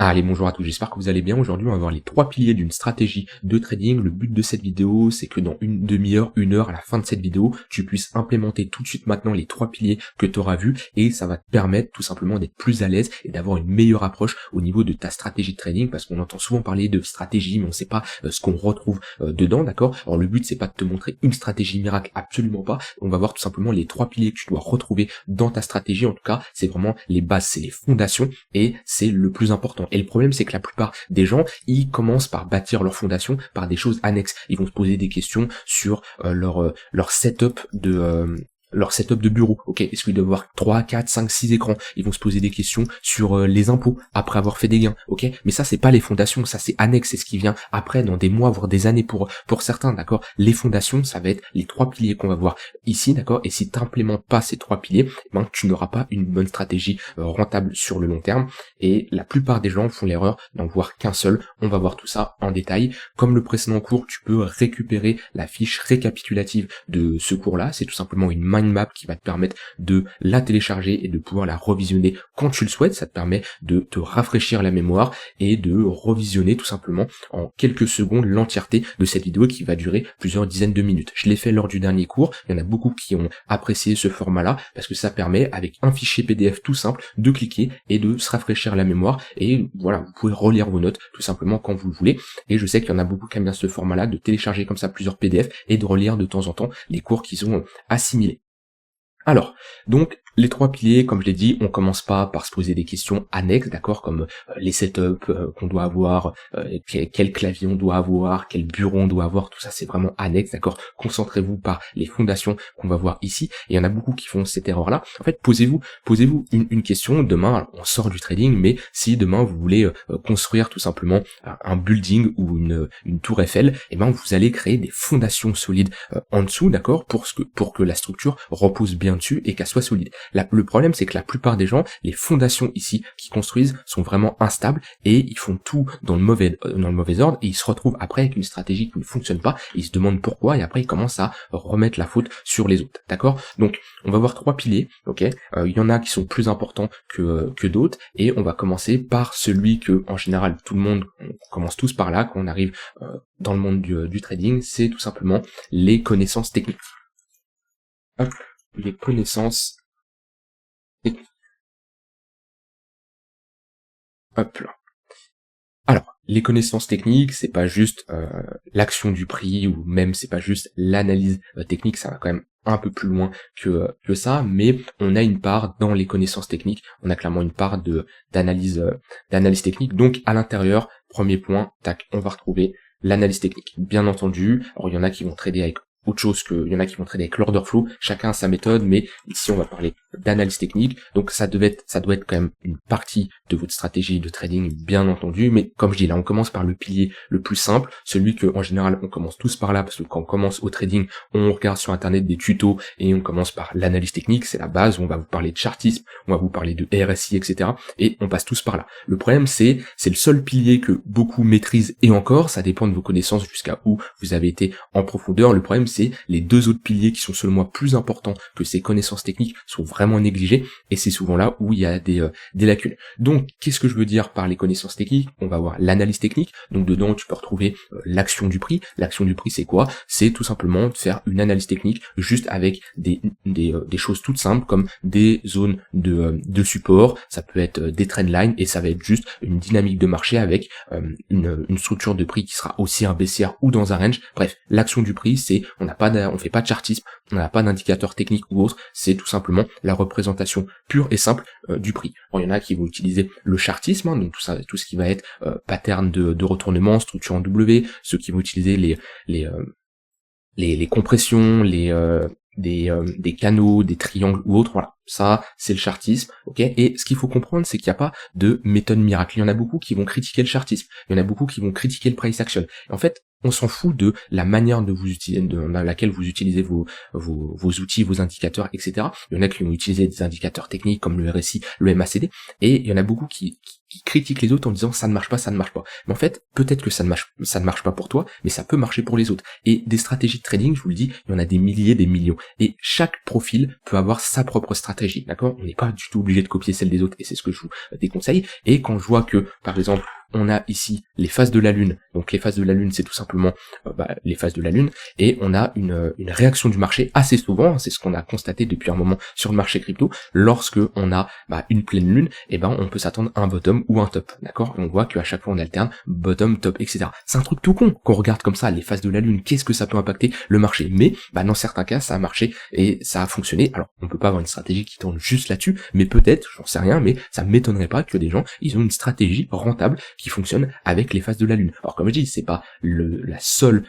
Allez, bonjour à tous, j'espère que vous allez bien. Aujourd'hui, on va voir les 3 piliers d'une stratégie de trading. Le but de cette vidéo, c'est que dans une demi-heure, 1 heure, à la fin de cette vidéo, tu puisses implémenter tout de suite maintenant les 3 piliers que tu auras vus et ça va te permettre tout simplement d'être plus à l'aise et d'avoir une meilleure approche au niveau de ta stratégie de trading parce qu'on entend souvent parler de stratégie, mais on ne sait pas ce qu'on retrouve dedans, d'accord? Alors le but, c'est pas de te montrer une stratégie miracle, absolument pas. On va voir tout simplement les 3 piliers que tu dois retrouver dans ta stratégie. En tout cas, c'est vraiment les bases, c'est les fondations et c'est le plus important. Et le problème, c'est que la plupart des gens, ils commencent par bâtir leur fondation par des choses annexes. Ils vont se poser des questions sur leur setup de bureau. Ok, est-ce qu'ils doivent avoir 3, 4, 5, 6 écrans? Ils vont se poser des questions sur les impôts après avoir fait des gains. Ok, mais ça, c'est pas les fondations, ça c'est annexe, c'est ce qui vient après dans des mois, voire des années pour certains, d'accord? Les fondations, ça va être les 3 piliers qu'on va voir ici, d'accord? Et si tu n'implémentes pas ces 3 piliers, tu n'auras pas une bonne stratégie rentable sur le long terme. Et la plupart des gens font l'erreur d'en voir qu'un seul. On va voir tout ça en détail. Comme le précédent cours, tu peux récupérer la fiche récapitulative de ce cours-là. C'est tout simplement une mind map qui va te permettre de la télécharger et de pouvoir la revisionner quand tu le souhaites. Ça te permet de te rafraîchir la mémoire et de revisionner tout simplement en quelques secondes l'entièreté de cette vidéo qui va durer plusieurs dizaines de minutes. Je l'ai fait lors du dernier cours. Il y en a beaucoup qui ont apprécié ce format-là parce que ça permet, avec un fichier PDF tout simple, de cliquer et de se rafraîchir la mémoire. Et voilà, vous pouvez relire vos notes tout simplement quand vous le voulez. Et je sais qu'il y en a beaucoup qui aiment bien ce format-là, de télécharger comme ça plusieurs PDF et de relire de temps en temps les cours qu'ils ont assimilés. Alors, donc, les 3 piliers, comme je l'ai dit, on commence pas par se poser des questions annexes, d'accord, comme les setups qu'on doit avoir, quel clavier on doit avoir, quel bureau on doit avoir, tout ça c'est vraiment annexe, d'accord. Concentrez-vous par les fondations qu'on va voir ici. Et il y en a beaucoup qui font cette erreur-là. En fait, posez-vous une question. Demain, alors, on sort du trading, mais si demain vous voulez construire tout simplement un building ou une tour Eiffel, vous allez créer des fondations solides en dessous, d'accord, pour que la structure repose bien dessus et qu'elle soit solide. Le problème, c'est que la plupart des gens, les fondations ici qui construisent sont vraiment instables et ils font tout dans le mauvais ordre et ils se retrouvent après avec une stratégie qui ne fonctionne pas. Ils se demandent pourquoi et après ils commencent à remettre la faute sur les autres, d'accord? Donc on va voir 3 piliers, ok? Il y en a qui sont plus importants que d'autres et on va commencer par celui que en général tout le monde, on commence tous par là quand on arrive dans le monde du trading, c'est tout simplement les connaissances techniques. Hop, les connaissances techniques. Hop là. Alors, les connaissances techniques, c'est pas juste l'action du prix ou même c'est pas juste l'analyse technique, ça va quand même un peu plus loin que ça, mais on a une part dans les connaissances techniques, on a clairement une part d'analyse technique. Donc à l'intérieur, premier point, tac, on va retrouver l'analyse technique. Bien entendu, alors il y en a qui vont trader avec autre chose il y en a qui vont trader avec l'order flow, chacun a sa méthode, mais ici on va parler d'analyse technique, donc ça doit être quand même une partie de votre stratégie de trading, bien entendu, mais comme je dis là, on commence par le pilier le plus simple, celui que en général on commence tous par là, parce que quand on commence au trading, on regarde sur internet des tutos, et on commence par l'analyse technique, c'est la base, on va vous parler de chartisme, on va vous parler de RSI, etc., et on passe tous par là. Le problème c'est le seul pilier que beaucoup maîtrisent, et encore, ça dépend de vos connaissances jusqu'à où vous avez été en profondeur. Le problème c'est les 2 autres piliers qui sont selon moi plus importants que ces connaissances techniques sont vraiment négligés et c'est souvent là où il y a des lacunes. Donc qu'est-ce que je veux dire par les connaissances techniques? On va voir l'analyse technique, donc dedans tu peux retrouver l'action du prix. L'action du prix c'est quoi? C'est tout simplement de faire une analyse technique juste avec des choses toutes simples comme des zones de support, ça peut être des trendlines et ça va être juste une dynamique de marché avec une structure de prix qui sera haussière, baissière ou dans un range. Bref, l'action du prix c'est on fait pas de chartisme, on n'a pas d'indicateur technique ou autre, c'est tout simplement la représentation pure et simple du prix. Alors, il y en a qui vont utiliser le chartisme, donc tout ce qui va être pattern de retournement, structure en W, ceux qui vont utiliser les compressions, des canaux, des triangles ou autres, voilà. Ça, c'est le chartisme, ok? Et ce qu'il faut comprendre, c'est qu'il n'y a pas de méthode miracle. Il y en a beaucoup qui vont critiquer le chartisme. Il y en a beaucoup qui vont critiquer le price action. Et en fait, on s'en fout de la manière dans laquelle vous utilisez vos outils, vos indicateurs, etc. Il y en a qui vont utiliser des indicateurs techniques comme le RSI, le MACD, et il y en a beaucoup qui critiquent les autres en disant ça ne marche pas. Mais en fait, peut-être que ça ne marche pas pour toi, mais ça peut marcher pour les autres. Et des stratégies de trading, je vous le dis, il y en a des milliers, des millions. Et chaque profil peut avoir sa propre stratégie stratégie, d'accord? On n'est pas du tout obligé de copier celle des autres, et c'est ce que je vous déconseille. Et quand je vois que, par exemple, on a ici les phases de la lune. Donc les phases de la lune, c'est tout simplement les phases de la lune, et on a une réaction du marché assez souvent, hein, c'est ce qu'on a constaté depuis un moment sur le marché crypto. Lorsque on a une pleine lune, et on peut s'attendre à un bottom ou un top, d'accord? On voit qu'à chaque fois on alterne bottom, top, etc. C'est un truc tout con qu'on regarde comme ça, les phases de la lune, qu'est-ce que ça peut impacter le marché? Mais dans certains cas, ça a marché et ça a fonctionné. Alors on peut pas avoir une stratégie qui tourne juste là-dessus, mais peut-être, j'en sais rien, mais ça m'étonnerait pas que des gens, ils ont une stratégie rentable qui fonctionne avec les phases de la lune. Alors comme je dis, c'est pas le seul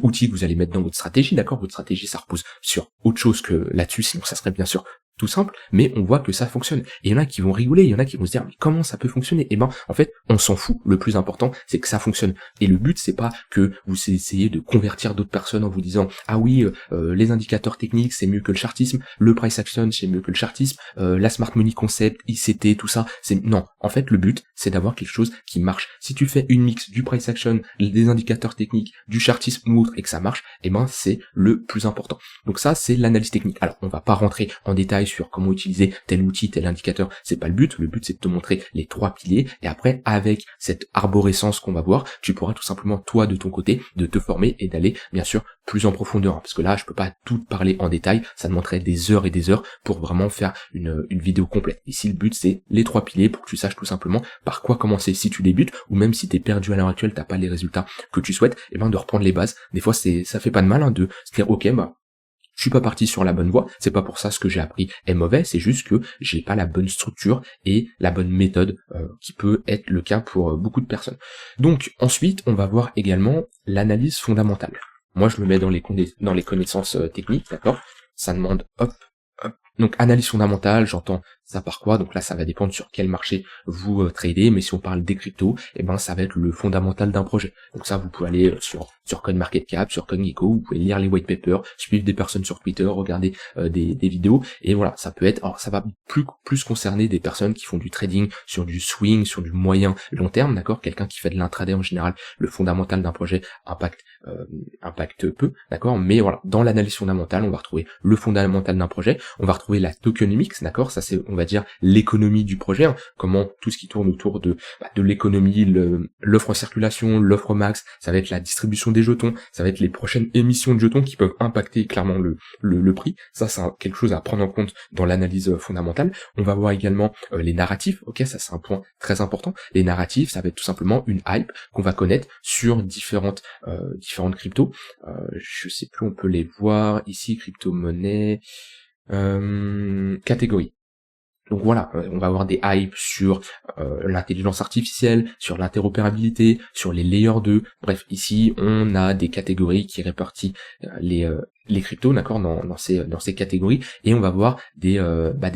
outil que vous allez mettre dans votre stratégie, d'accord? Votre stratégie, ça repose sur autre chose que là-dessus, sinon ça serait bien sûr tout simple, mais on voit que ça fonctionne. Et il y en a qui vont rigoler, il y en a qui vont se dire, mais comment ça peut fonctionner? En fait, on s'en fout. Le plus important, c'est que ça fonctionne. Et le but, c'est pas que vous essayez de convertir d'autres personnes en vous disant, ah oui, les indicateurs techniques, c'est mieux que le chartisme, le price action, c'est mieux que le chartisme, la smart money concept, ICT, tout ça, non. En fait, le but, c'est d'avoir quelque chose qui marche. Si tu fais une mix du price action, des indicateurs techniques, du chartisme ou autre, et que ça marche, c'est le plus important. Donc ça, c'est l'analyse technique. Alors, on va pas rentrer en détail sur comment utiliser tel outil, tel indicateur, c'est pas le but c'est de te montrer les 3 piliers, et après, avec cette arborescence qu'on va voir, tu pourras tout simplement, toi, de ton côté, de te former et d'aller, bien sûr, plus en profondeur, parce que là, je peux pas tout parler en détail, ça demanderait des heures et des heures pour vraiment faire une vidéo complète. Ici, le but, c'est les 3 piliers pour que tu saches tout simplement par quoi commencer si tu débutes, ou même si t'es perdu à l'heure actuelle, t'as pas les résultats que tu souhaites, de reprendre les bases. Des fois, ça fait pas de mal, de se dire, ok, je suis pas parti sur la bonne voie, c'est pas pour ça ce que j'ai appris est mauvais, c'est juste que j'ai pas la bonne structure et la bonne méthode qui peut être le cas pour beaucoup de personnes. Donc ensuite, on va voir également l'analyse fondamentale. Moi, je me mets dans les connaissances techniques, d'accord? Ça demande hop. Donc analyse fondamentale, j'entends ça par quoi? Donc là, ça va dépendre sur quel marché vous tradez, mais si on parle des cryptos, ça va être le fondamental d'un projet. Donc ça, vous pouvez aller sur CoinMarketCap, sur CoinGecko, vous pouvez lire les white papers, suivre des personnes sur Twitter, regarder des vidéos, et voilà, ça peut être, alors ça va plus concerner des personnes qui font du trading sur du swing, sur du moyen long terme, d'accord? Quelqu'un qui fait de l'intraday en général, le fondamental d'un projet impacte peu, d'accord? Mais voilà, dans l'analyse fondamentale, on va retrouver le fondamental d'un projet, on va retrouver la tokenomics, d'accord? Ça c'est, on va dire, l'économie du projet, comment tout ce qui tourne autour de l'économie, l'offre en circulation, l'offre max, ça va être la distribution des jetons, ça va être les prochaines émissions de jetons qui peuvent impacter clairement le prix. Ça c'est quelque chose à prendre en compte dans l'analyse fondamentale. On va voir également les narratifs, ok, ça c'est un point très important. Les narratifs, ça va être tout simplement une hype qu'on va connaître sur différentes cryptos. Je sais plus, on peut les voir ici, crypto-monnaie, catégorie. Donc voilà, on va avoir des hypes sur l'intelligence artificielle, sur l'interopérabilité, sur les layers 2. Bref, ici, on a des catégories qui répartissent les cryptos, d'accord, dans ces catégories, et on va voir des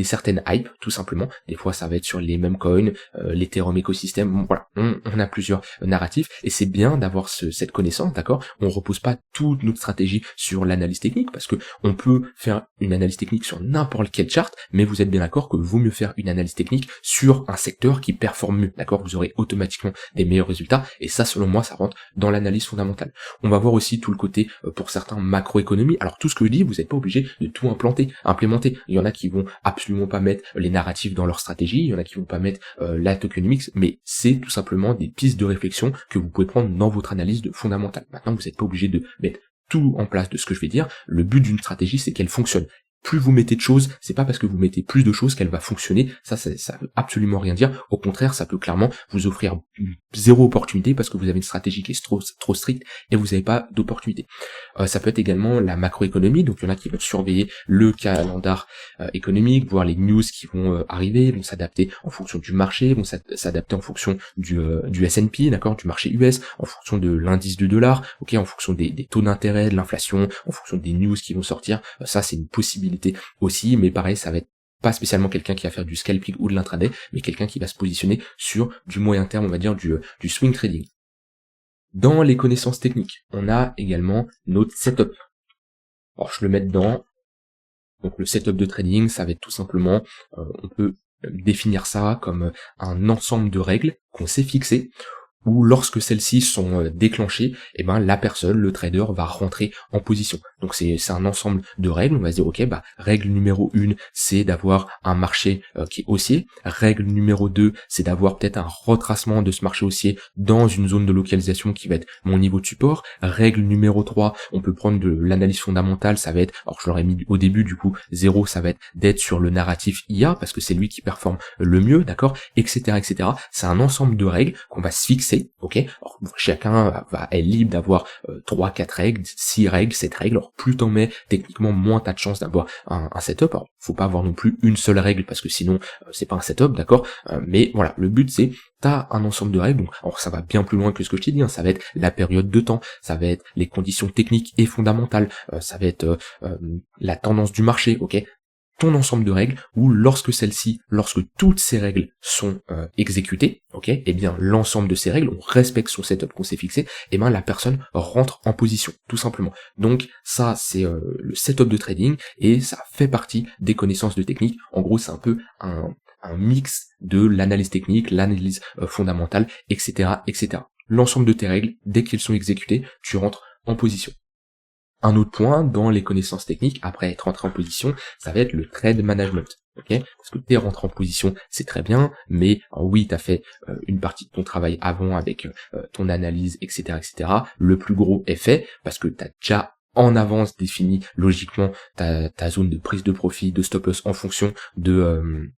certaines hypes, tout simplement. Des fois, ça va être sur les mêmes coins, l'Ethereum écosystème. Bon, voilà, on a plusieurs narratifs, et c'est bien d'avoir cette connaissance, d'accord. On repose pas toute notre stratégie sur l'analyse technique, parce que on peut faire une analyse technique sur n'importe quel chart, mais vous êtes bien d'accord que vaut mieux faire une analyse technique sur un secteur qui performe mieux, d'accord. Vous aurez automatiquement des meilleurs résultats, et ça, selon moi, ça rentre dans l'analyse fondamentale. On va voir aussi tout le côté, pour certains, macroéconomie. Alors tout ce que je dis, vous n'êtes pas obligé de tout implémenter. Il y en a qui vont absolument pas mettre les narratifs dans leur stratégie, il y en a qui vont pas mettre la tokenomics, mais c'est tout simplement des pistes de réflexion que vous pouvez prendre dans votre analyse de fondamentale. Maintenant, vous n'êtes pas obligé de mettre tout en place de ce que je vais dire. Le but d'une stratégie, c'est qu'elle fonctionne. Plus vous mettez de choses, c'est pas parce que vous mettez plus de choses qu'elle va fonctionner. Ça veut absolument rien dire. Au contraire, ça peut clairement vous offrir zéro opportunité parce que vous avez une stratégie qui est trop stricte et vous n'avez pas d'opportunité. Ça peut être également la macroéconomie. Donc il y en a qui vont surveiller le calendar économique, voir les news qui vont arriver, vont s'adapter en fonction du marché, vont s'adapter en fonction du S&P, d'accord, du marché US, en fonction de l'indice du dollar, ok, en fonction des taux d'intérêt, de l'inflation, en fonction des news qui vont sortir. Ça c'est une possibilité aussi, mais pareil, ça va être pas spécialement quelqu'un qui va faire du scalping ou de l'intraday, mais quelqu'un qui va se positionner sur du moyen terme, on va dire du swing trading. Dans les connaissances techniques, on a également notre setup. Alors je le mets dedans. Donc le setup de trading, ça va être tout simplement, on peut définir ça comme un ensemble de règles qu'on s'est fixées où lorsque celles-ci sont déclenchées, eh ben la personne, le trader, va rentrer en position. Donc c'est un ensemble de règles. On va se dire ok, règle numéro 1, c'est d'avoir un marché qui est haussier. Règle numéro 2, c'est d'avoir peut-être un retracement de ce marché haussier dans une zone de localisation qui va être mon niveau de support. Règle numéro 3, on peut prendre de l'analyse fondamentale, ça va être, alors je l'aurais mis au début du coup, 0, ça va être d'être sur le narratif IA, parce que c'est lui qui performe le mieux, d'accord, etc., etc. C'est un ensemble de règles qu'on va se fixer. Ok, alors, chacun va être libre d'avoir 3, 4 règles, 6 règles, 7 règles. Alors plus t'en mets, techniquement moins t'as de chance d'avoir un setup. Alors faut pas avoir non plus une seule règle parce que sinon c'est pas un setup, d'accord. Mais voilà, le but c'est t'as un ensemble de règles. Donc alors ça va bien plus loin que ce que je t'ai dit, hein. Ça va être la période de temps, ça va être les conditions techniques et fondamentales, ça va être la tendance du marché, ok, ton ensemble de règles, où lorsque toutes ces règles sont exécutées, ok, et bien l'ensemble de ces règles, on respecte son setup qu'on s'est fixé, et bien la personne rentre en position, tout simplement. Donc ça c'est le setup de trading, et ça fait partie des connaissances de technique. En gros c'est un peu un mix de l'analyse technique, l'analyse fondamentale, etc., etc. L'ensemble de tes règles, dès qu'elles sont exécutées, tu rentres en position. Un autre point dans les connaissances techniques, après être rentré en position, ça va être le trade management. Ok, parce que t'es rentré en position, c'est très bien, mais oui, t'as fait une partie de ton travail avant avec ton analyse, etc., etc. Le plus gros est fait parce que t'as déjà en avance défini logiquement ta zone de prise de profit, de stop loss en fonction de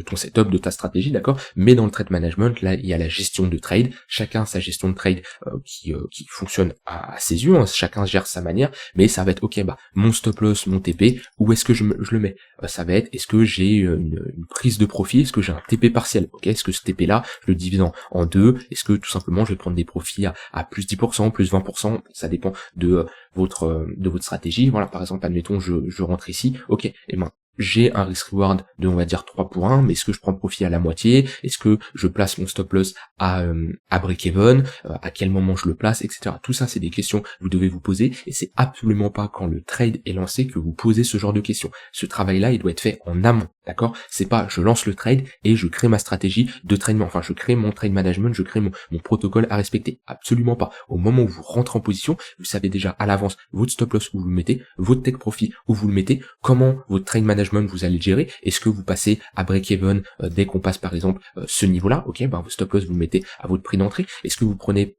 ton setup, de ta stratégie, d'accord. Mais dans le trade management, là, il y a la gestion de trade. Chacun a sa gestion de trade qui fonctionne à ses yeux, hein. Chacun gère sa manière, mais ça va être ok, mon stop loss, mon TP, où est-ce que je le mets. Ça va être, est-ce que j'ai une prise de profit, est-ce que j'ai un TP partiel, ok, est-ce que ce TP là, je le divise en deux, est-ce que tout simplement je vais prendre des profits à plus 10%, plus 20%, ça dépend de votre stratégie. Voilà, par exemple, admettons, je rentre ici, ok, et ben j'ai un risk reward de, on va dire, 3 pour 1, mais est-ce que je prends profit à la moitié? Est-ce que je place mon stop loss à break-even? À quel moment je le place, etc. Tout ça, c'est des questions que vous devez vous poser, et c'est absolument pas quand le trade est lancé que vous posez ce genre de questions. Ce travail-là, il doit être fait en amont, d'accord? C'est pas, je lance le trade et je crée ma stratégie de trade, enfin, je crée mon trade management, je crée mon protocole à respecter. Absolument pas. Au moment où vous rentrez en position, vous savez déjà à l'avance votre stop loss où vous le mettez, votre take profit où vous le mettez, comment votre trade management vous allez le gérer. Est-ce que vous passez à break-even dès qu'on passe par exemple ce niveau-là, ok, vos stop loss vous le mettez à votre prix d'entrée. Est-ce que vous prenez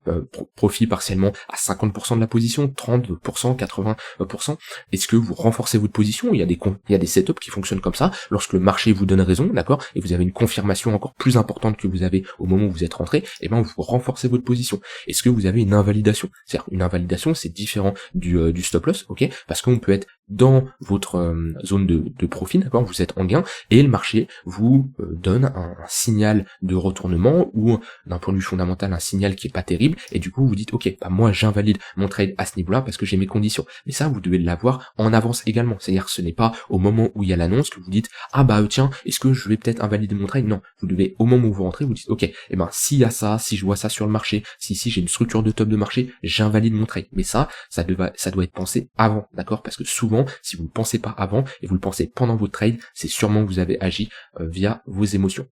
profit partiellement à 50% de la position, 30%, 80%? Est-ce que vous renforcez votre position? Il y a des setups qui fonctionnent comme ça, lorsque le marché vous donne raison, d'accord, et vous avez une confirmation encore plus importante que vous avez au moment où vous êtes rentré, et vous renforcez votre position. Est-ce que vous avez une invalidation? C'est-à-dire, une invalidation, c'est différent du stop loss, ok, parce qu'on peut être dans votre zone de profit, d'accord, vous êtes en gain, et le marché vous donne un signal de retournement, ou d'un point de vue fondamental, un signal qui est pas terrible, et du coup vous dites, ok, moi j'invalide mon trade à ce niveau-là parce que j'ai mes conditions. Mais ça, vous devez l'avoir en avance également, c'est-à-dire ce n'est pas au moment où il y a l'annonce que vous dites, tiens, est-ce que je vais peut-être invalider mon trade? Non, vous devez, au moment où vous rentrez, vous dites, ok, s'il y a ça, si je vois ça sur le marché, si j'ai une structure de top de marché, j'invalide mon trade. Mais ça doit être pensé avant, d'accord, parce que souvent, si vous ne pensez pas avant et vous le pensez pendant votre trade, c'est sûrement que vous avez agi via vos émotions.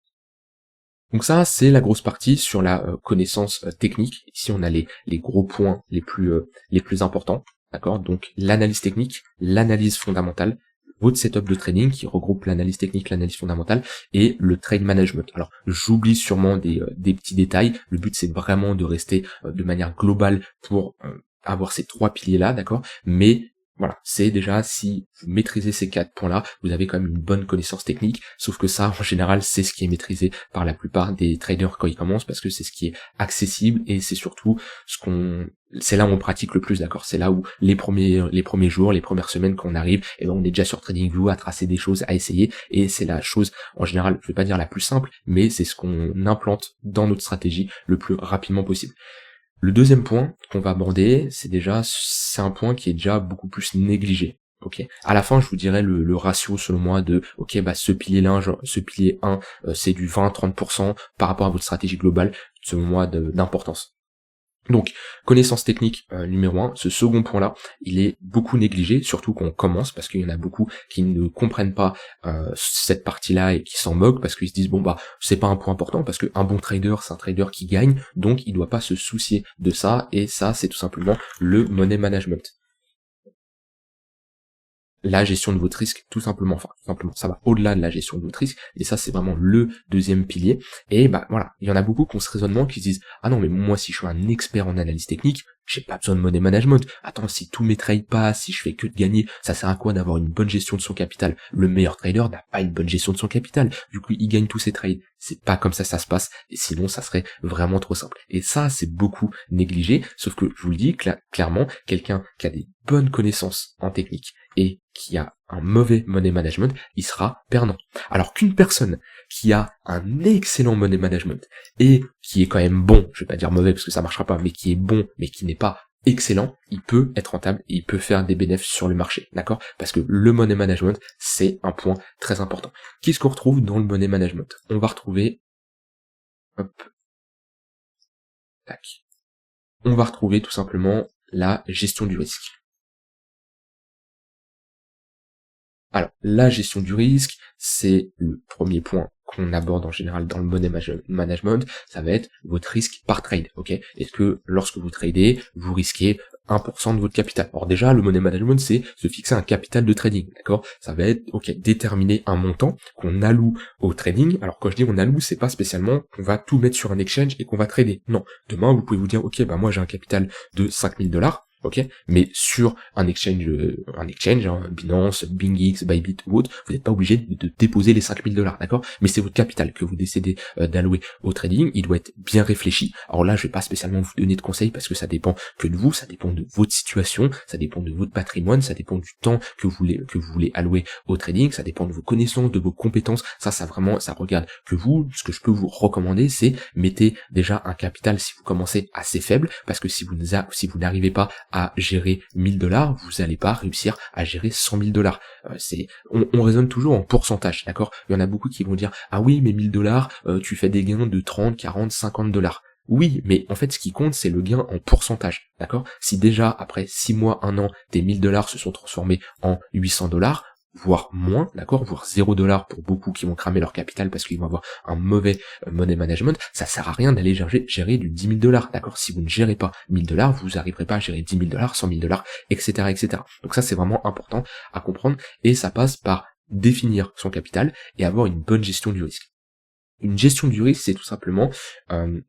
Donc ça, c'est la grosse partie sur la connaissance technique. Ici, on a les gros points les plus importants, d'accord. Donc l'analyse technique, l'analyse fondamentale, votre setup de trading qui regroupe l'analyse technique, l'analyse fondamentale et le trade management. Alors j'oublie sûrement des petits détails. Le but, c'est vraiment de rester de manière globale pour avoir ces 3 piliers-là, d'accord. Mais voilà, c'est déjà, si vous maîtrisez ces 4 points-là, vous avez quand même une bonne connaissance technique, sauf que ça, en général, c'est ce qui est maîtrisé par la plupart des traders quand ils commencent, parce que c'est ce qui est accessible, et c'est surtout c'est là où on pratique le plus, d'accord. C'est là où les premiers jours, les premières semaines quand on arrive, on est déjà sur TradingView à tracer des choses, à essayer, et c'est la chose, en général, je vais pas dire la plus simple, mais c'est ce qu'on implante dans notre stratégie le plus rapidement possible. Le deuxième point qu'on va aborder, c'est un point qui est déjà beaucoup plus négligé. Ok. À la fin, je vous dirai le ratio selon moi de ce pilier 1, c'est du 20-30% par rapport à votre stratégie globale, selon moi, d'importance. Donc, connaissance technique numéro 1, ce second point-là, il est beaucoup négligé, surtout quand on commence, parce qu'il y en a beaucoup qui ne comprennent pas cette partie-là et qui s'en moquent, parce qu'ils se disent, bon bah, c'est pas un point important, parce qu'un bon trader, c'est un trader qui gagne, donc il doit pas se soucier de ça, et ça, c'est tout simplement le money management. La gestion de votre risque, tout simplement, ça va au-delà de la gestion de votre risque, et ça c'est vraiment le deuxième pilier, et bah voilà, il y en a beaucoup qui ont ce raisonnement qui se disent, ah non mais moi si je suis un expert en analyse technique, j'ai pas besoin de money management, attends si tous mes trades passent, si je fais que de gagner, ça sert à quoi d'avoir une bonne gestion de son capital? Le meilleur trader n'a pas une bonne gestion de son capital, du coup il gagne tous ses trades, c'est pas comme ça se passe, et sinon ça serait vraiment trop simple, et ça c'est beaucoup négligé, sauf que je vous le dis clairement, quelqu'un qui a des bonnes connaissances en technique, et qui a un mauvais money management, il sera perdant. Alors qu'une personne qui a un excellent money management et qui est quand même bon, je vais pas dire mauvais parce que ça marchera pas, mais qui est bon, mais qui n'est pas excellent, il peut être rentable et il peut faire des bénéfices sur le marché, d'accord? Parce que le money management, c'est un point très important. Qu'est-ce qu'on retrouve dans le money management? On va retrouver, hop, tac. On va retrouver tout simplement la gestion du risque. Alors, la gestion du risque, c'est le premier point qu'on aborde en général dans le money management, ça va être votre risque par trade, ok? Est-ce que lorsque vous tradez, vous risquez 1% de votre capital? Alors déjà, le money management, c'est se fixer un capital de trading, d'accord? Ça va être, ok, déterminer un montant qu'on alloue au trading. Alors quand je dis on alloue, c'est pas spécialement qu'on va tout mettre sur un exchange et qu'on va trader. Non, demain, vous pouvez vous dire, ok, bah moi j'ai un capital de 5 000 $, ok, mais sur un exchange, hein, Binance, BingX, Bybit ou autre, vous n'êtes pas obligé de déposer les 5 000 $, d'accord? Mais c'est votre capital que vous décidez d'allouer au trading, il doit être bien réfléchi. Alors là, je vais pas spécialement vous donner de conseils parce que ça dépend que de vous, ça dépend de votre situation, ça dépend de votre patrimoine, ça dépend du temps que vous voulez allouer au trading, ça dépend de vos connaissances, de vos compétences, ça vraiment, ça regarde que vous. Ce que je peux vous recommander, c'est mettez déjà un capital si vous commencez assez faible, parce que si vous n'arrivez pas à gérer 1 000 $, vous n'allez pas réussir à gérer 100 000 $. On raisonne toujours en pourcentage, d'accord? Il y en a beaucoup qui vont dire, ah oui, mais 1 000 $, tu fais des gains de 30, 40, 50 $. Oui, mais en fait, ce qui compte, c'est le gain en pourcentage, d'accord? Si déjà, après 6 mois, 1 an, tes 1 000 $ se sont transformés en 800 $, voire moins, d'accord, voire 0 $ pour beaucoup qui vont cramer leur capital parce qu'ils vont avoir un mauvais money management, ça sert à rien d'aller gérer du 10 000 $, d'accord? Si vous ne gérez pas 1 000 $, vous n'arriverez pas à gérer 10 000 $, 100 000 $, etc., etc. Donc ça, c'est vraiment important à comprendre, et ça passe par définir son capital et avoir une bonne gestion du risque. Une gestion du risque, c'est tout simplement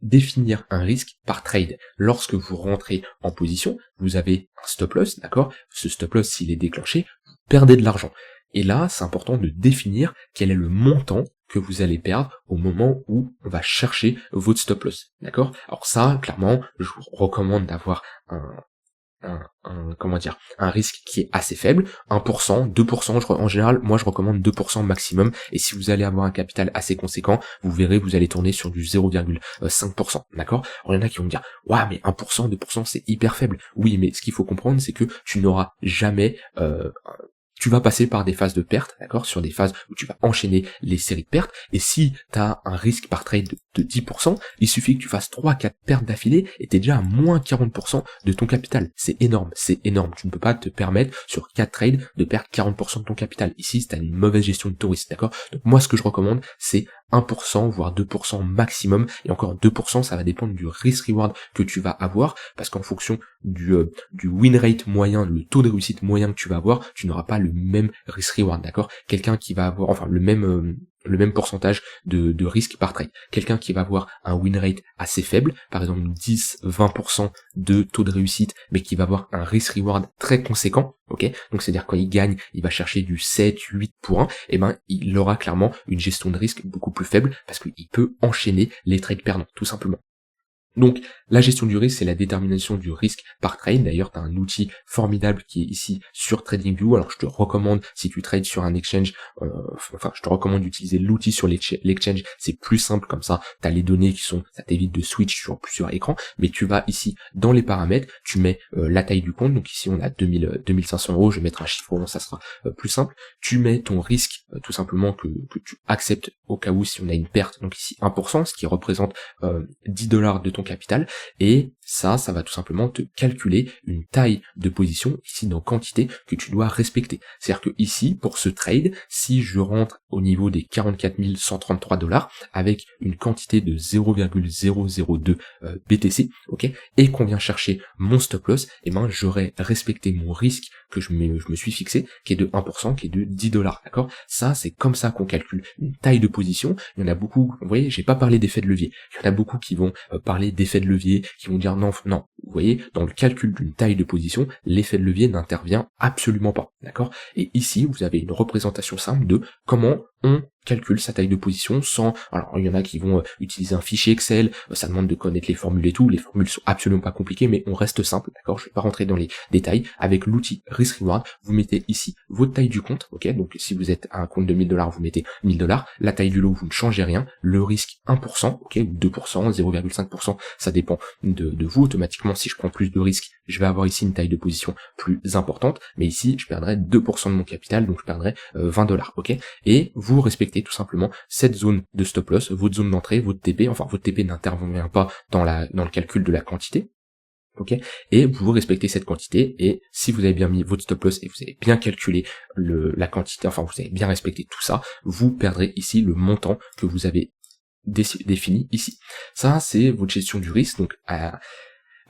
définir un risque par trade. Lorsque vous rentrez en position, vous avez un stop loss, d'accord? Ce stop loss, s'il est déclenché, vous perdez de l'argent. Et là, c'est important de définir quel est le montant que vous allez perdre au moment où on va chercher votre stop loss, d'accord? Alors ça, clairement, je vous recommande d'avoir un risque qui est assez faible, 1%, 2%, en général, moi je recommande 2% maximum, et si vous allez avoir un capital assez conséquent, vous verrez, vous allez tourner sur du 0,5%, d'accord? Alors il y en a qui vont me dire, ouais, mais 1%, 2%, c'est hyper faible. Oui, mais ce qu'il faut comprendre, c'est que tu n'auras jamais tu vas passer par des phases de perte, d'accord, sur des phases où tu vas enchaîner les séries de pertes, et si tu as un risque par trade de 10%, il suffit que tu fasses 3-4 pertes d'affilée, et t'es déjà à moins 40% de ton capital. C'est énorme, tu ne peux pas te permettre sur 4 trades de perdre 40% de ton capital. Ici, si tu as une mauvaise gestion de ton risque, d'accord? Donc moi, ce que je recommande, c'est 1%, voire 2% maximum, et encore 2%, ça va dépendre du risk-reward que tu vas avoir, parce qu'en fonction du win rate moyen, le taux de réussite moyen que tu vas avoir, tu n'auras pas le même risk-reward, d'accord? Quelqu'un qui va avoir, enfin, le même pourcentage de risque par trade. Quelqu'un qui va avoir un win rate assez faible, par exemple 10-20% de taux de réussite, mais qui va avoir un risk reward très conséquent, ok? Donc c'est-à-dire quand il gagne, il va chercher du 7-8 pour 1, et ben il aura clairement une gestion de risque beaucoup plus faible, parce qu'il peut enchaîner les trades perdants, tout simplement. Donc, la gestion du risque, c'est la détermination du risque par trade. D'ailleurs, tu as un outil formidable qui est ici sur TradingView. Alors, je te recommande, si tu trades sur un exchange, je te recommande d'utiliser l'outil sur l'exchange. C'est plus simple comme ça. Tu as les données ça t'évite de switch sur plusieurs écrans. Mais tu vas ici, dans les paramètres, tu mets la taille du compte. Donc ici, on a 2500 €. Je vais mettre un chiffre rond, ça sera plus simple. Tu mets ton risque, tout simplement, que tu acceptes au cas où si on a une perte. Donc ici, 1%, ce qui représente 10 $ de ton capital, et ça va tout simplement te calculer une taille de position, ici dans quantité, que tu dois respecter. C'est-à-dire que ici, pour ce trade, si je rentre au niveau des 44 133 $, avec une quantité de 0,002 BTC, ok, et qu'on vient chercher mon stop loss, et ben j'aurais respecté mon risque que je me suis fixé, qui est de 1%, qui est de 10 $, d'accord. Ça, c'est comme ça qu'on calcule une taille de position. Il y en a beaucoup, vous voyez, j'ai pas parlé d'effet de levier. Il y en a beaucoup qui vont parler d'effet de levier, qui vont dire non, vous voyez, dans le calcul d'une taille de position, l'effet de levier n'intervient absolument pas, d'accord. Et ici, vous avez une représentation simple de comment on calcule sa taille de position sans... Alors, il y en a qui vont utiliser un fichier Excel, ça demande de connaître les formules et tout, les formules sont absolument pas compliquées, mais on reste simple, d'accord, je vais pas rentrer dans les détails. Avec l'outil Risk Reward, vous mettez ici votre taille du compte, ok, donc si vous êtes à un compte de 1000 $, vous mettez 1000 $, la taille du lot, vous ne changez rien, le risque 1%, ok, ou 2%, 0,5%, ça dépend de vous, automatiquement, si je prends plus de risques, je vais avoir ici une taille de position plus importante, mais ici, je perdrai 2% de mon capital, donc je perdrai 20 $, ok, et vous respectez tout simplement cette zone de stop loss, votre zone d'entrée, votre TP, enfin votre TP n'intervient pas dans le calcul de la quantité, ok, et vous respectez cette quantité, et si vous avez bien mis votre stop loss et vous avez bien calculé la quantité, enfin vous avez bien respecté tout ça, vous perdrez ici le montant que vous avez défini ici. Ça, c'est votre gestion du risque, donc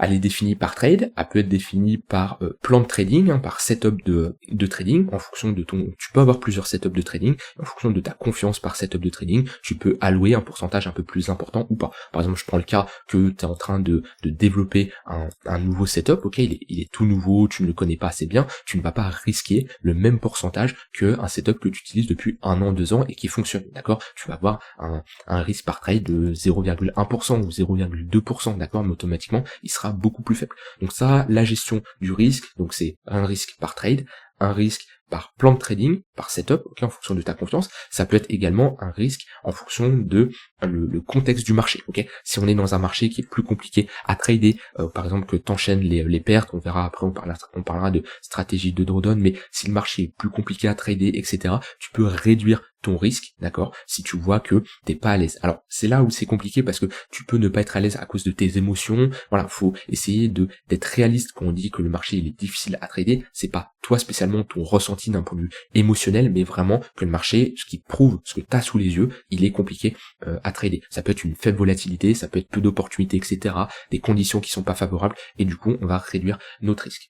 elle est définie par trade, elle peut être définie par plan de trading, hein, par setup de trading, en fonction de tu peux avoir plusieurs setups de trading, en fonction de ta confiance par setup de trading, tu peux allouer un pourcentage un peu plus important ou pas. Par exemple, je prends le cas que tu es en train de développer un nouveau setup, ok, il est tout nouveau, tu ne le connais pas assez bien, tu ne vas pas risquer le même pourcentage qu'un setup que tu utilises depuis 1 an, 2 ans et qui fonctionne, d'accord. Tu vas avoir un risque par trade de 0,1% ou 0,2%, d'accord, mais automatiquement, il sera beaucoup plus faible. Donc ça, la gestion du risque, donc c'est un risque par trade, un risque par plan de trading, par setup, ok, en fonction de ta confiance. Ça peut être également un risque en fonction de le contexte du marché, ok. Si on est dans un marché qui est plus compliqué à trader, par exemple que t'enchaînes les pertes, on verra après, on parlera de stratégie de drawdown, mais si le marché est plus compliqué à trader, etc., tu peux réduire ton risque, d'accord, si tu vois que t'es pas à l'aise. Alors, c'est là où c'est compliqué parce que tu peux ne pas être à l'aise à cause de tes émotions. Voilà, faut essayer d'être réaliste quand on dit que le marché il est difficile à trader. C'est pas toi spécialement ton ressenti d'un point de vue émotionnel, mais vraiment que le marché, ce qui prouve, ce que t'as sous les yeux, il est compliqué à trader. Ça peut être une faible volatilité, ça peut être peu d'opportunités, etc., des conditions qui sont pas favorables, et du coup, on va réduire notre risque.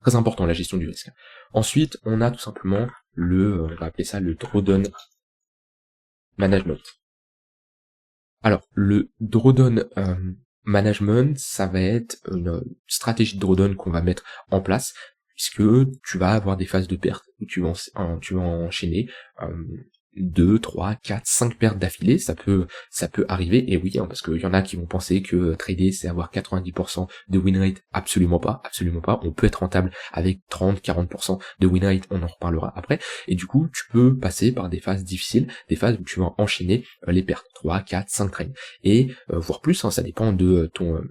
Très important, la gestion du risque. Ensuite, on a tout simplement on va appeler ça le drawdown management. Alors, le drawdown management, ça va être une stratégie de drawdown qu'on va mettre en place, puisque tu vas avoir des phases de perte où tu vas enchaîner 2, 3, 4, 5 pertes d'affilée, ça peut arriver, et oui, hein, parce qu'il y en a qui vont penser que trader c'est avoir 90% de win rate, absolument pas, on peut être rentable avec 30, 40% de win rate, on en reparlera après, et du coup, tu peux passer par des phases difficiles, des phases où tu vas enchaîner les pertes, 3, 4, 5 trades, et voire plus, hein, ça dépend de ton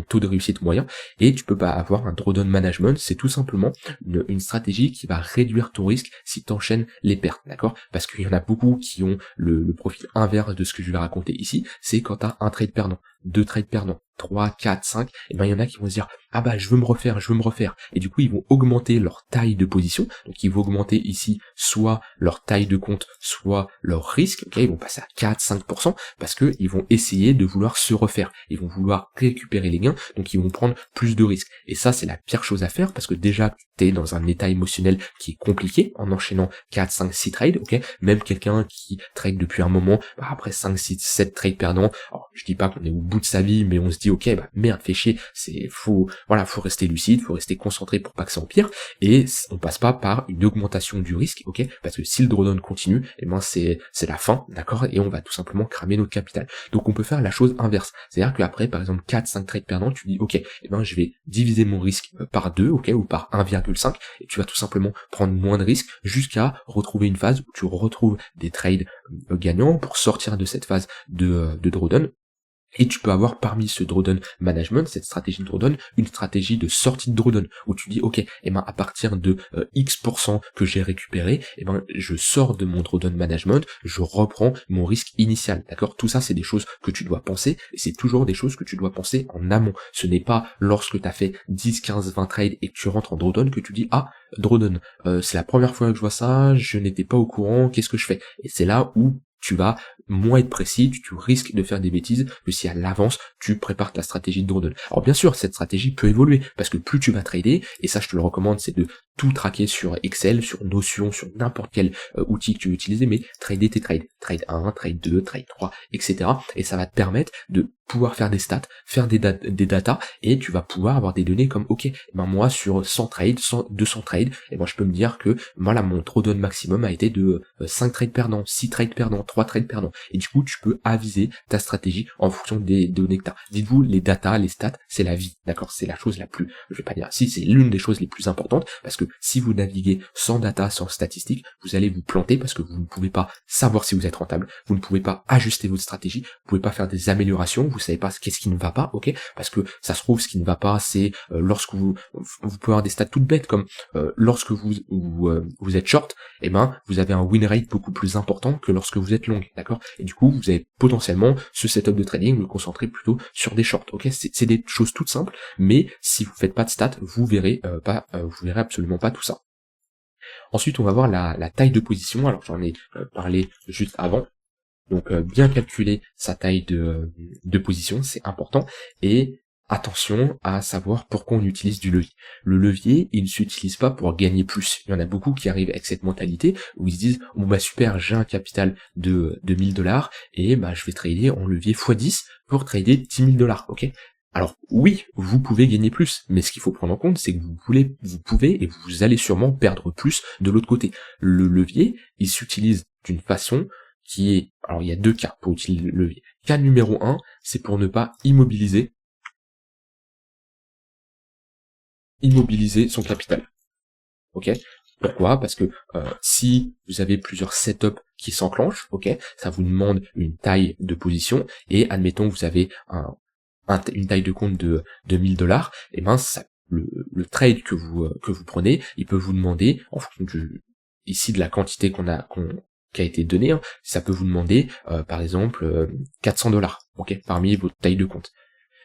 taux de réussite moyen, et tu peux pas avoir un drawdown management, c'est tout simplement une stratégie qui va réduire ton risque si tu enchaînes les pertes, d'accord, parce qu'il y en a beaucoup qui ont le profil inverse de ce que je vais raconter ici, c'est quand tu as un trade perdant, 2 trades perdants, 3, 4, 5, et ben il y en a qui vont se dire ah bah je veux me refaire, et du coup ils vont augmenter leur taille de position, donc ils vont augmenter ici soit leur taille de compte, soit leur risque, ok, ils vont passer à 4, 5%, parce que ils vont essayer de vouloir se refaire, ils vont vouloir récupérer les gains, donc ils vont prendre plus de risques, et ça c'est la pire chose à faire, parce que déjà t'es dans un état émotionnel qui est compliqué, en enchaînant 4, 5, 6 trades, ok, même quelqu'un qui trade depuis un moment, bah après 5, 6, 7 trades perdants, alors je dis pas qu'on est au bout de sa vie, mais on se dit ok, bah merde, fait chier, faut rester lucide, faut rester concentré pour pas que ça empire, et on passe pas par une augmentation du risque, ok, parce que si le drawdown continue, et ben c'est la fin, d'accord, et on va tout simplement cramer notre capital. Donc on peut faire la chose inverse, c'est-à-dire qu'après, par exemple, 4, 5 trades perdants, tu dis ok, et ben je vais diviser mon risque par 2, ok, ou par 1,5, et tu vas tout simplement prendre moins de risques jusqu'à retrouver une phase où tu retrouves des trades gagnants pour sortir de cette phase de drawdown, Et tu peux avoir parmi ce drawdown management, cette stratégie de drawdown, une stratégie de sortie de drawdown, où tu dis, ok, et ben à partir de X% que j'ai récupéré, et ben je sors de mon drawdown management, je reprends mon risque initial, d'accord? Tout ça, c'est des choses que tu dois penser, et c'est toujours des choses que tu dois penser en amont. Ce n'est pas lorsque tu as fait 10, 15, 20 trades et que tu rentres en drawdown que tu dis, ah, drawdown, c'est la première fois que je vois ça, je n'étais pas au courant, qu'est-ce que je fais? Et c'est là où tu vas moins être précis, tu risques de faire des bêtises que si à l'avance tu prépares ta stratégie de drawdown. Alors bien sûr, cette stratégie peut évoluer, parce que plus tu vas trader, et ça je te le recommande, c'est de tout traquer sur Excel, sur Notion, sur n'importe quel outil que tu veux utiliser, mais trader tes trades. Trade 1, trade 2, trade 3, etc. Et ça va te permettre de pouvoir faire des stats, faire des datas, et tu vas pouvoir avoir des données comme, ok, ben moi sur 100 trades, 200 trades, et moi je peux me dire que moi là mon drawdown maximum a été de 5 trades perdants, 6 trades perdants, 3 trades perdants. Et du coup, tu peux aviser ta stratégie en fonction des données que tu as. Dites-vous, les datas, les stats, c'est la vie, d'accord? C'est la chose la plus, je vais pas dire si, c'est l'une des choses les plus importantes, parce que si vous naviguez sans data, sans statistiques, vous allez vous planter parce que vous ne pouvez pas savoir si vous êtes rentable, vous ne pouvez pas ajuster votre stratégie, vous pouvez pas faire des améliorations, vous savez pas qu'est-ce qui ne va pas, ok? Parce que ça se trouve, ce qui ne va pas, c'est lorsque vous pouvez avoir des stats toutes bêtes, comme lorsque vous êtes short, et ben vous avez un win rate beaucoup plus important que lorsque vous êtes long, d'accord? Et du coup, vous avez potentiellement ce setup de trading, le concentrer plutôt sur des shorts, ok? C'est des choses toutes simples, mais si vous faites pas de stats, vous verrez vous verrez absolument pas tout ça. Ensuite, on va voir la taille de position. Alors j'en ai parlé juste avant. Donc bien calculer sa taille de position, c'est important. Et attention à savoir pourquoi on utilise du levier. Le levier, il ne s'utilise pas pour gagner plus. Il y en a beaucoup qui arrivent avec cette mentalité où ils se disent, bon bah super, j'ai un capital de 1000$ et bah je vais trader en levier x10 pour trader 10 000$, ok? Alors oui, vous pouvez gagner plus, mais ce qu'il faut prendre en compte, c'est que vous pouvez et vous allez sûrement perdre plus de l'autre côté. Le levier, il s'utilise d'une façon qui est... Alors il y a deux cas pour utiliser le levier. Cas numéro 1, c'est pour ne pas immobiliser son capital. Ok? Pourquoi? Parce que si vous avez plusieurs setups qui s'enclenchent, ok, ça vous demande une taille de position, et admettons que vous avez une taille de compte de 1000$, et ben ça, le trade que vous prenez, il peut vous demander, en fonction ici de la quantité qui a été donnée, hein, ça peut vous demander par exemple 400$, ok, parmi votre taille de compte.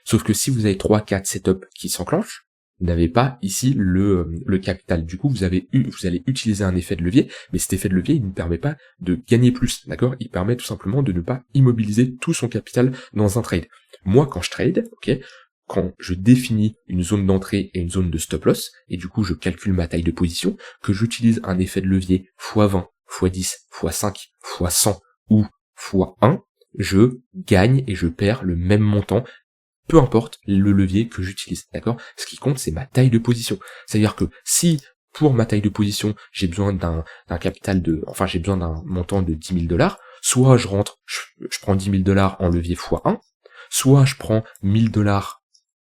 Sauf que si vous avez 3-4 setups qui s'enclenchent, vous n'avez pas ici le capital. Du coup, vous allez utiliser un effet de levier, mais cet effet de levier, il ne permet pas de gagner plus, d'accord? Il permet tout simplement de ne pas immobiliser tout son capital dans un trade. Moi, quand je trade, ok, quand je définis une zone d'entrée et une zone de stop loss, et du coup je calcule ma taille de position, que j'utilise un effet de levier x20, x10, x5, x100 ou x1, je gagne et je perds le même montant, peu importe le levier que j'utilise, d'accord? Ce qui compte, c'est ma taille de position. C'est-à-dire que si pour ma taille de position, j'ai besoin j'ai besoin d'un montant de 10 000$, soit je prends 10 000$ en levier x1, soit je prends 1000$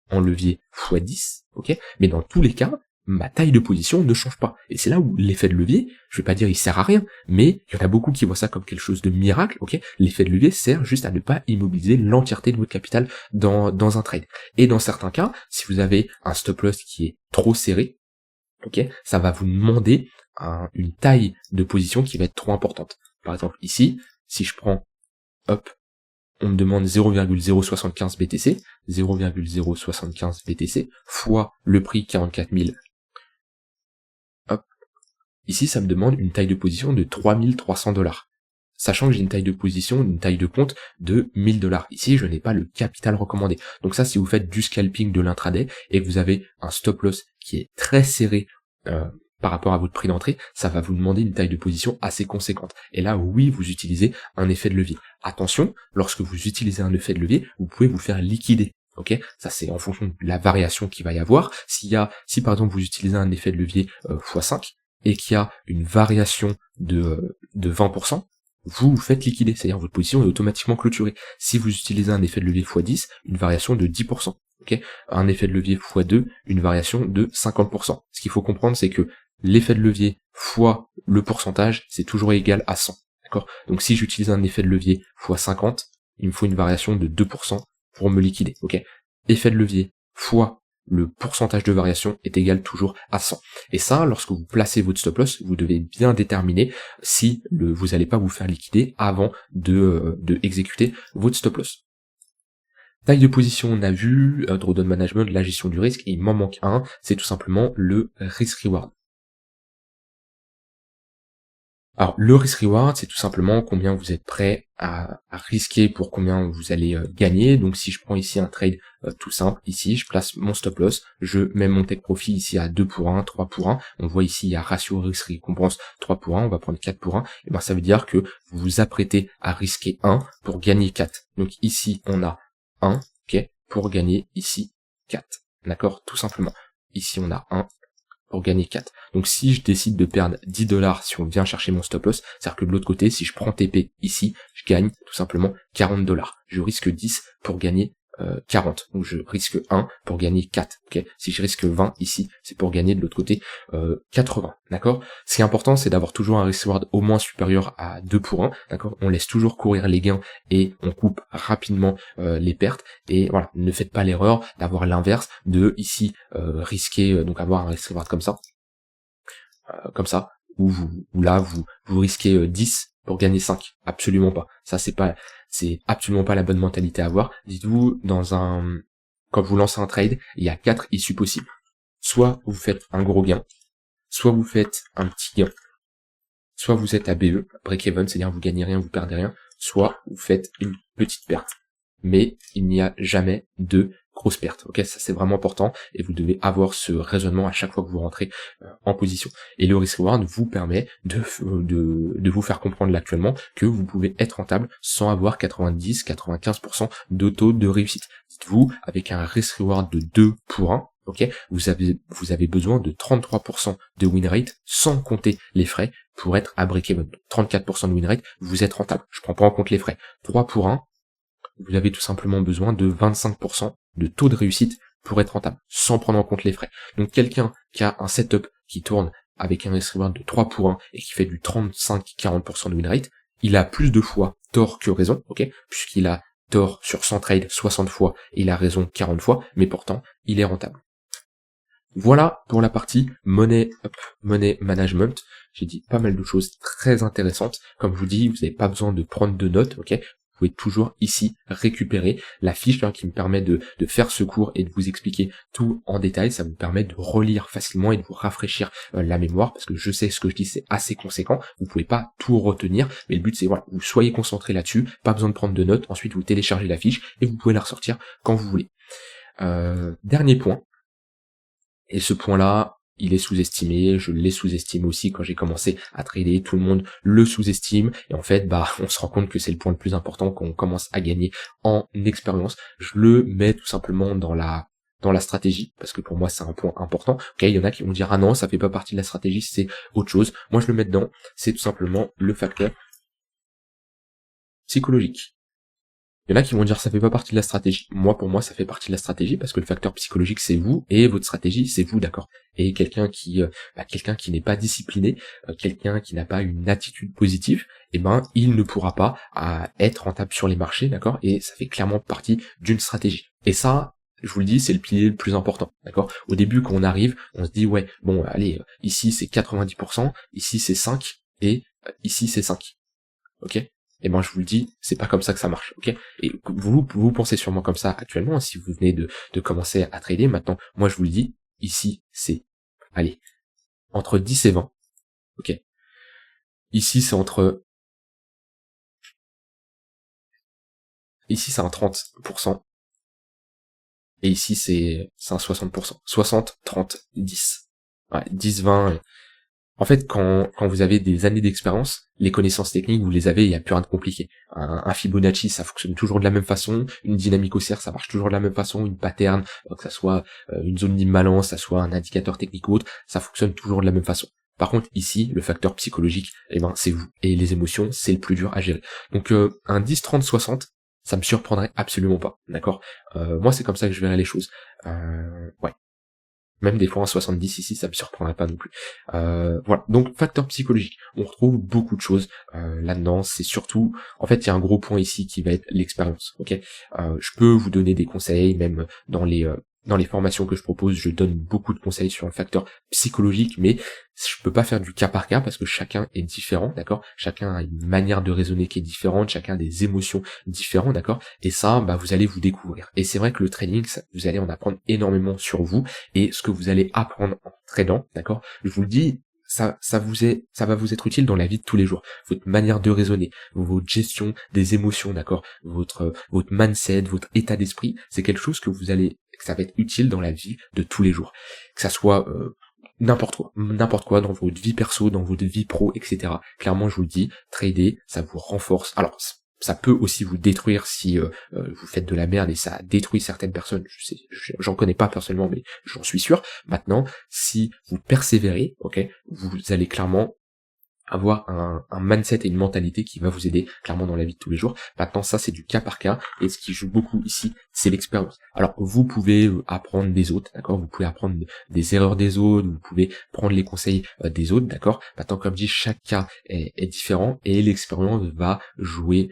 en levier x10, ok? Mais dans tous les cas, ma taille de position ne change pas. Et c'est là où l'effet de levier, je vais pas dire il sert à rien, mais il y en a beaucoup qui voient ça comme quelque chose de miracle, ok? L'effet de levier sert juste à ne pas immobiliser l'entièreté de votre capital dans un trade. Et dans certains cas, si vous avez un stop loss qui est trop serré, ok, ça va vous demander une taille de position qui va être trop importante. Par exemple, ici, si je prends, hop, on me demande 0,075 BTC, 0,075 BTC, fois le prix 44 000. Hop. Ici, ça me demande une taille de position de 3300$. Sachant que j'ai une taille de position, une taille de compte de 1000$. Ici, je n'ai pas le capital recommandé. Donc ça, si vous faites du scalping de l'intraday et que vous avez un stop loss qui est très serré par rapport à votre prix d'entrée, ça va vous demander une taille de position assez conséquente. Et là, oui, vous utilisez un effet de levier. Attention, lorsque vous utilisez un effet de levier, vous pouvez vous faire liquider. Ok, ça c'est en fonction de la variation qu'il va y avoir. Si par exemple vous utilisez un effet de levier x5 et qu'il y a une variation de 20%, vous faites liquider, c'est-à-dire votre position est automatiquement clôturée. Si vous utilisez un effet de levier x10, une variation de 10%. Ok, un effet de levier x2, une variation de 50%. Ce qu'il faut comprendre, c'est que l'effet de levier fois le pourcentage, c'est toujours égal à 100. D'accord? Donc si j'utilise un effet de levier x50, il me faut une variation de 2% pour me liquider, ok? Effet de levier fois le pourcentage de variation est égal toujours à 100. Et ça, lorsque vous placez votre stop loss, vous devez bien déterminer si vous n'allez pas vous faire liquider avant de exécuter votre stop loss. Taille de position, on a vu, drawdown management, la gestion du risque, et il m'en manque un, c'est tout simplement le risk-reward. Alors, le risk-reward, c'est tout simplement combien vous êtes prêt à risquer pour combien vous allez gagner. Donc, si je prends ici un trade tout simple, ici, je place mon stop-loss, je mets mon take profit ici à 2 pour 1, 3 pour 1. On voit ici, il y a ratio risque-récompense 3 pour 1, on va prendre 4 pour 1. Et ben, ça veut dire que vous vous apprêtez à risquer 1 pour gagner 4. Donc, ici, on a 1, ok, pour gagner ici 4. D'accord? Tout simplement. Ici, on a 1. Pour gagner 4. Donc si je décide de perdre 10 $, si on vient chercher mon stop loss, c'est-à-dire que de l'autre côté, si je prends TP ici, je gagne tout simplement 40 $. Je risque 10 pour gagner 40. Donc je risque 1 pour gagner 4. Ok. Si je risque 20 ici, c'est pour gagner de l'autre côté 80. D'accord. Ce qui est important, c'est d'avoir toujours un risk reward au moins supérieur à 2 pour 1. D'accord. On laisse toujours courir les gains et on coupe rapidement les pertes. Et voilà, ne faites pas l'erreur d'avoir l'inverse de ici risquer, donc avoir un risk reward comme ça, où là vous risquez 10 pour gagner 5. Absolument pas. Ça c'est absolument pas la bonne mentalité à avoir. Dites-vous, quand vous lancez un trade, il y a 4 issues possibles. Soit vous faites un gros gain, soit vous faites un petit gain, soit vous êtes à BE, break-even, c'est-à-dire vous gagnez rien, vous perdez rien, soit vous faites une petite perte. Mais il n'y a jamais de grosse perte. Ok, ça c'est vraiment important et vous devez avoir ce raisonnement à chaque fois que vous rentrez en position. Et le risk reward vous permet de vous faire comprendre actuellement que vous pouvez être rentable sans avoir 90-95% de taux de réussite. Dites-vous, avec un risk reward de 2 pour 1, ok, vous avez besoin de 33% de win rate sans compter les frais pour être à break-even. 34% de win rate, vous êtes rentable. Je prends pas en compte les frais. 3 pour 1, vous avez tout simplement besoin de 25% de taux de réussite pour être rentable, sans prendre en compte les frais. Donc quelqu'un qui a un setup qui tourne avec un risk reward de 3 pour 1 et qui fait du 35-40% de win rate, il a plus de fois tort que raison, ok, puisqu'il a tort sur 100 trades 60 fois et il a raison 40 fois, mais pourtant il est rentable. Voilà pour la partie money management. J'ai dit pas mal de choses très intéressantes. Comme je vous dis, vous n'avez pas besoin de prendre de notes, ok. Vous pouvez toujours ici récupérer la fiche qui me permet de faire ce cours et de vous expliquer tout en détail. Ça vous permet de relire facilement et de vous rafraîchir la mémoire, parce que je sais ce que je dis, c'est assez conséquent. Vous pouvez pas tout retenir, mais le but c'est voilà, vous soyez concentré là-dessus, pas besoin de prendre de notes. Ensuite vous téléchargez la fiche et vous pouvez la ressortir quand vous voulez. Dernier point. Et ce point-là, il est sous-estimé, je l'ai sous-estimé aussi quand j'ai commencé à trader, tout le monde le sous-estime, et en fait, on se rend compte que c'est le point le plus important quand on commence à gagner en expérience. Je le mets tout simplement dans la stratégie, parce que pour moi c'est un point important. Ok, il y en a qui vont dire, ah non, ça fait pas partie de la stratégie, c'est autre chose. Moi je le mets dedans, c'est tout simplement le facteur psychologique. Il y en a qui vont dire ça fait pas partie de la stratégie. Moi, pour moi, ça fait partie de la stratégie parce que le facteur psychologique c'est vous et votre stratégie c'est vous, d'accord. Et quelqu'un qui n'est pas discipliné, quelqu'un qui n'a pas une attitude positive, il ne pourra pas être rentable sur les marchés, d'accord. Et ça fait clairement partie d'une stratégie. Et ça, je vous le dis, c'est le pilier le plus important, d'accord. Au début, quand on arrive, on se dit ouais, bon, allez, ici c'est 90%, ici c'est 5 et ici c'est 5, ok. Et je vous le dis, c'est pas comme ça que ça marche, ok. Et vous pensez sûrement comme ça actuellement, si vous venez de commencer à trader. Maintenant, moi je vous le dis, ici c'est, allez, entre 10 et 20, ok. Ici c'est ici c'est un 30%, et ici c'est un 60%. 60, 30, 10. Ouais, 10, 20... En fait, quand vous avez des années d'expérience, les connaissances techniques, vous les avez, il n'y a plus rien de compliqué. Un Fibonacci, ça fonctionne toujours de la même façon, une dynamique haussière, ça marche toujours de la même façon, une pattern, que ça soit une zone d'imbalance, ça soit un indicateur technique ou autre, ça fonctionne toujours de la même façon. Par contre, ici, le facteur psychologique, c'est vous. Et les émotions, c'est le plus dur à gérer. Donc, un 10, 30, 60, ça me surprendrait absolument pas, d'accord. Moi, c'est comme ça que je verrais les choses. Ouais. Même des fois un 70 ici, ça me surprendrait pas non plus. Voilà, donc facteur psychologique. On retrouve beaucoup de choses là-dedans. C'est surtout, en fait, il y a un gros point ici qui va être l'expérience. Ok, je peux vous donner des conseils, même dans les formations que je propose, je donne beaucoup de conseils sur le facteur psychologique, mais je peux pas faire du cas par cas parce que chacun est différent, d'accord? Chacun a une manière de raisonner qui est différente, chacun a des émotions différentes, d'accord? Et ça, bah, vous allez vous découvrir. Et c'est vrai que le trading, vous allez en apprendre énormément sur vous et ce que vous allez apprendre en tradant, d'accord? Je vous le dis, ça va vous être utile dans la vie de tous les jours. Votre manière de raisonner, votre gestion des émotions, d'accord? Votre mindset, votre état d'esprit, c'est quelque chose que ça va être utile dans la vie de tous les jours. Que ça soit n'importe quoi dans votre vie perso, dans votre vie pro, etc. Clairement, je vous le dis, trader, ça vous renforce. Alors, ça peut aussi vous détruire si vous faites de la merde et ça détruit certaines personnes. J'en connais pas personnellement, mais j'en suis sûr. Maintenant, si vous persévérez, ok, vous allez clairement avoir un mindset et une mentalité qui va vous aider clairement dans la vie de tous les jours. Maintenant, ça c'est du cas par cas, et ce qui joue beaucoup ici, c'est l'expérience. Alors, vous pouvez apprendre des autres, d'accord? Vous pouvez apprendre des erreurs des autres, vous pouvez prendre les conseils des autres, d'accord? Maintenant, comme dit, chaque cas est différent, et l'expérience va jouer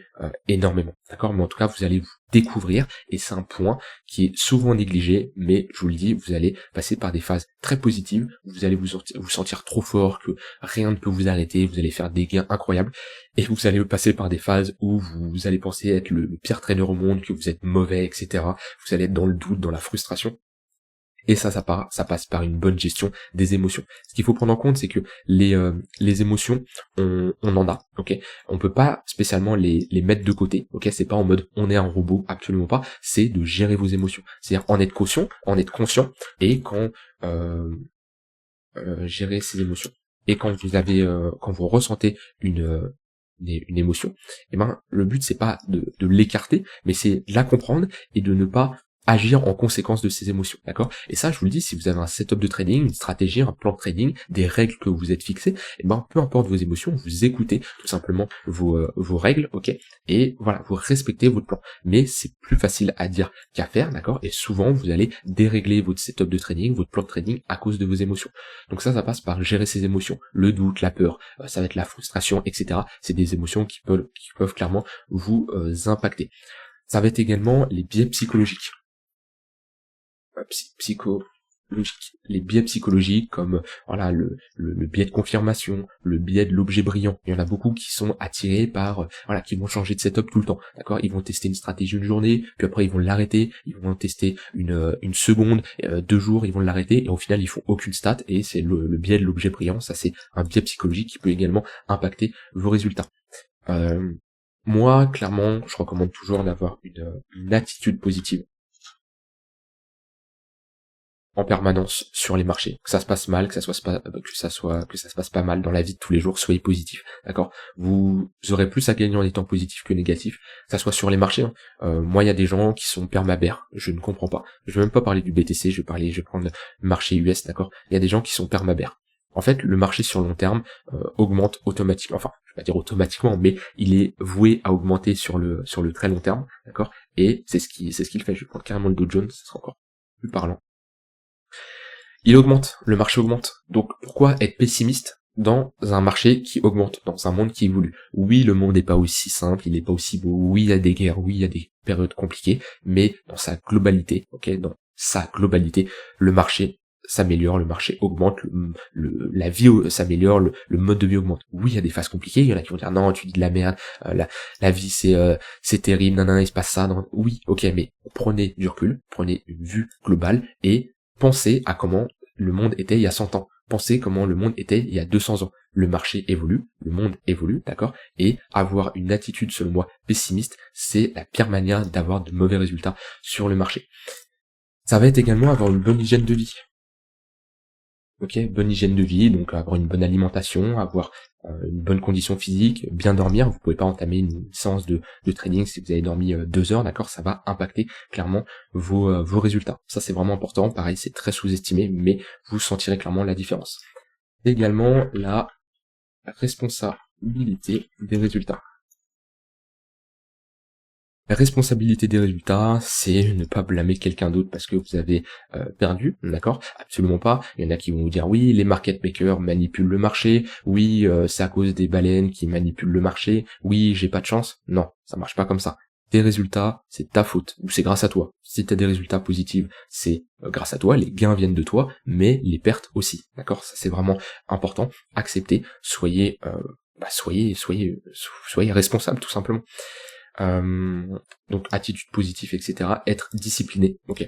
énormément, d'accord? Mais en tout cas, vous allez vous découvrir, et c'est un point qui est souvent négligé, mais je vous le dis, vous allez passer par des phases très positives, vous allez vous sentir trop fort, que rien ne peut vous arrêter, vous allez faire des gains incroyables, et vous allez passer par des phases où vous allez penser être le pire trader au monde, que vous êtes mauvais, etc. Vous allez être dans le doute, dans la frustration. Et ça passe par une bonne gestion des émotions. Ce qu'il faut prendre en compte, c'est que les émotions, on en a, ok. On peut pas spécialement les mettre de côté, ok. C'est pas en mode on est un robot, absolument pas. C'est de gérer vos émotions. C'est-à-dire en être conscient, et quand gérer ses émotions. Et quand quand vous ressentez une émotion, eh ben le but c'est pas de l'écarter, mais c'est de la comprendre et de ne pas agir en conséquence de ces émotions, d'accord? Et ça, je vous le dis, si vous avez un setup de trading, une stratégie, un plan de trading, des règles que vous êtes fixées, eh ben peu importe vos émotions, vous écoutez tout simplement vos règles, ok? Et voilà, vous respectez votre plan. Mais c'est plus facile à dire qu'à faire, d'accord? Et souvent, vous allez dérégler votre setup de trading, votre plan de trading à cause de vos émotions. Donc ça passe par gérer ses émotions, le doute, la peur, ça va être la frustration, etc. C'est des émotions qui peuvent clairement vous impacter. Ça va être également les biais psychologiques. Les biais psychologiques comme voilà le biais de confirmation, le biais de l'objet brillant. Il y en a beaucoup qui sont attirés par voilà, qui vont changer de setup tout le temps, d'accord? Ils vont tester une stratégie une journée, puis après ils vont l'arrêter, ils vont tester une seconde, 2 jours, ils vont l'arrêter, et au final ils font aucune stat, et c'est le biais de l'objet brillant. Ça c'est un biais psychologique qui peut également impacter vos résultats. Moi clairement je recommande toujours d'avoir une attitude positive en permanence sur les marchés. Que ça se passe mal, que ça se passe pas mal dans la vie de tous les jours, soyez positif, d'accord? Vous aurez plus à gagner en étant positif que négatif, que ça soit sur les marchés, hein. Moi, il y a des gens qui sont permabères, je ne comprends pas. Je vais même pas parler du BTC, je vais prendre le marché US, d'accord? Il y a des gens qui sont permabères. En fait, le marché sur long terme augmente automatiquement, enfin, je vais pas dire automatiquement, mais il est voué à augmenter sur le très long terme, d'accord? Et c'est ce qu'il fait. Je vais prendre carrément le Dow Jones, ce sera encore plus parlant. Il augmente, le marché augmente. Donc pourquoi être pessimiste dans un marché qui augmente, dans un monde qui évolue? Oui, le monde n'est pas aussi simple, il n'est pas aussi beau, oui, il y a des guerres, oui, il y a des périodes compliquées, mais dans sa globalité, dans sa globalité, le marché s'améliore, le marché augmente, la vie s'améliore, le mode de vie augmente. Oui, il y a des phases compliquées, il y en a qui vont dire non, tu dis de la merde, la vie c'est terrible, nanana, il se passe ça, non. Oui, ok, mais prenez du recul, prenez une vue globale et pensez à comment le monde était il y a 100 ans. Pensez comment le monde était il y a 200 ans. Le marché évolue, le monde évolue, d'accord? Et avoir une attitude, selon moi, pessimiste, c'est la pire manière d'avoir de mauvais résultats sur le marché. Ça va être également avoir une bonne hygiène de vie. Ok, bonne hygiène de vie, donc avoir une bonne alimentation, avoir une bonne condition physique, bien dormir. Vous pouvez pas entamer une séance de trading si vous avez dormi 2 heures, d'accord? Ça va impacter clairement vos résultats. Ça c'est vraiment important. Pareil, c'est très sous-estimé, mais vous sentirez clairement la différence. Également la responsabilité des résultats. La responsabilité des résultats, c'est ne pas blâmer quelqu'un d'autre parce que vous avez perdu, d'accord? Absolument pas. Il y en a qui vont vous dire oui, les market makers manipulent le marché, oui, c'est à cause des baleines qui manipulent le marché, oui, j'ai pas de chance. Non, ça marche pas comme ça. Tes résultats, c'est ta faute, ou c'est grâce à toi. Si tu as des résultats positifs, c'est grâce à toi, les gains viennent de toi, mais les pertes aussi, d'accord? Ça c'est vraiment important. Acceptez, soyez responsable tout simplement. Donc attitude positive, etc. Être discipliné, ok.